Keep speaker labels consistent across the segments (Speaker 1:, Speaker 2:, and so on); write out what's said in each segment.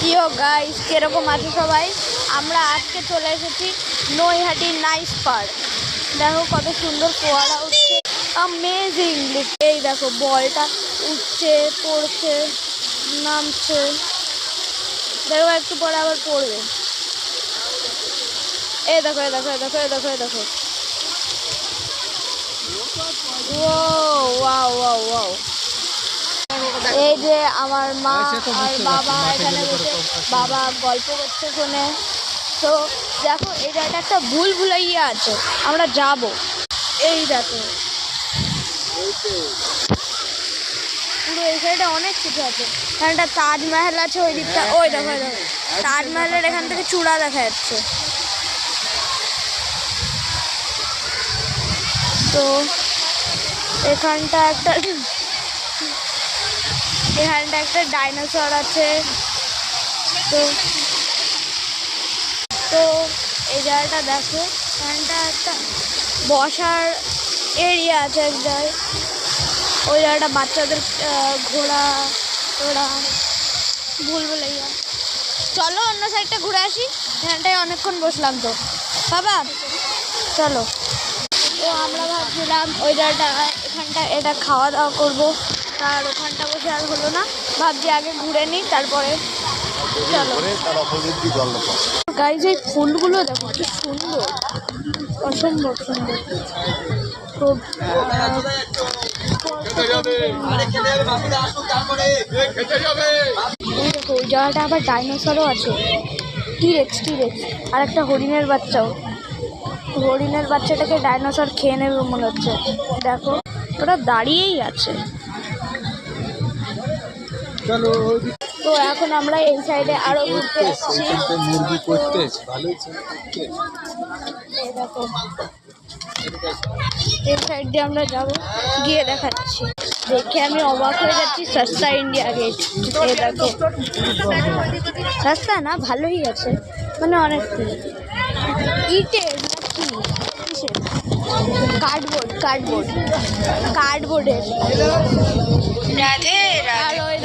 Speaker 1: ইয়ো guys, কিরকম আছে সবাই? আমরা আজকে চলে এসেছি নৈহাটি নাইস পার্ক। দেখো কত সুন্দর ফোয়ারা উঠছে, অ্যামেজিং। এই দেখো বলটা উঠছে, পড়ছে, নামছে। দেখো একটু পরে আবার পড়বে। এই দেখো এই দেখো এই দেখো এই দেখো এই দেখো। Wow wow wow. এই যে আমার মা আর বাবা এখানে বসে বাবা গল্প করছে ফোনে। তো দেখো এই জায়গাটা একটা ভুল ভুলাইয়া আছে, আমরা যাব। এই দেখো পুরো এই সাইডে অনেক কিছু আছে। এখানে একটা তাজমহল আছে ওই দিকটা। ওই দেখো দেখো তাজমহলের এখান থেকে চূড়া দেখা যাচ্ছে। তো এখানটা একটা ডাইনোসর আছে। তো তো এই জায়গাটা দেখো, এখানটা একটা বসার এরিয়া আছে এক জায়গায়। ওই জায়গাটা বাচ্চাদের ঘোড়া টোড়া ভুলভুলাইয়া। চলো অন্য সাইডটা ঘুরে আসি, এখানটায় অনেকক্ষণ বসলাম তো বাবা, চলো। তো আমরা ভাবছিলাম ওই জায়গাটা এখানটা এটা খাওয়া দাওয়া করবো, আর ওখানটা বসে আর হলো না, ভাবছি আগে ঘুরে নিই তারপরে চলো। গাইজ এই ফুলগুলো দেখো কি সুন্দর, অসম্ভব সুন্দর। খুব দেখো ওই জায়গাটা আবার ডাইনোসরও আছে, টিরেক্স আর একটা হরিণের বাচ্চাও। হরিণের বাচ্চাটাকে ডাইনোসর খেয়ে নেবে মনে হচ্ছে। দেখো ওরা দাঁড়িয়েই আছে। তো এখন আমরা এই সাইডে আরো ঘুরতে যাচ্ছি। দেখো এই সাইড দিয়ে আমরা যাবো, গিয়ে দেখাচ্ছি। দেখে আমি অবাক হয়ে যাচ্ছি, সস্তা ইন্ডিয়া গেট। এই দেখো সস্তা না, ভালোই আছে, মানে অনেক ইটের কার্ডবোর্ডের। আর ওই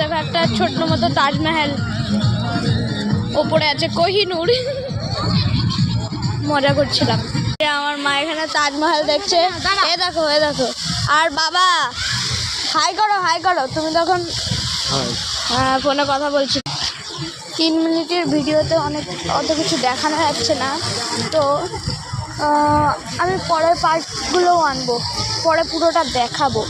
Speaker 1: দেখো একটা ছোট্ট মতো তাজমহল, ওপরে আছে কোহিনূর। মজা করছিলাম। আমার মা এখানে তাজমহল দেখছে। এ দেখো আর বাবা হাই করো। তুমি তখন ফোনে কথা বলছি। 3 মিনিটের ভিডিওতে অত কিছু দেখানো যাচ্ছে না, তো আমি পরের পার্টগুলোও আনবো, পরে পুরোটা দেখাবো।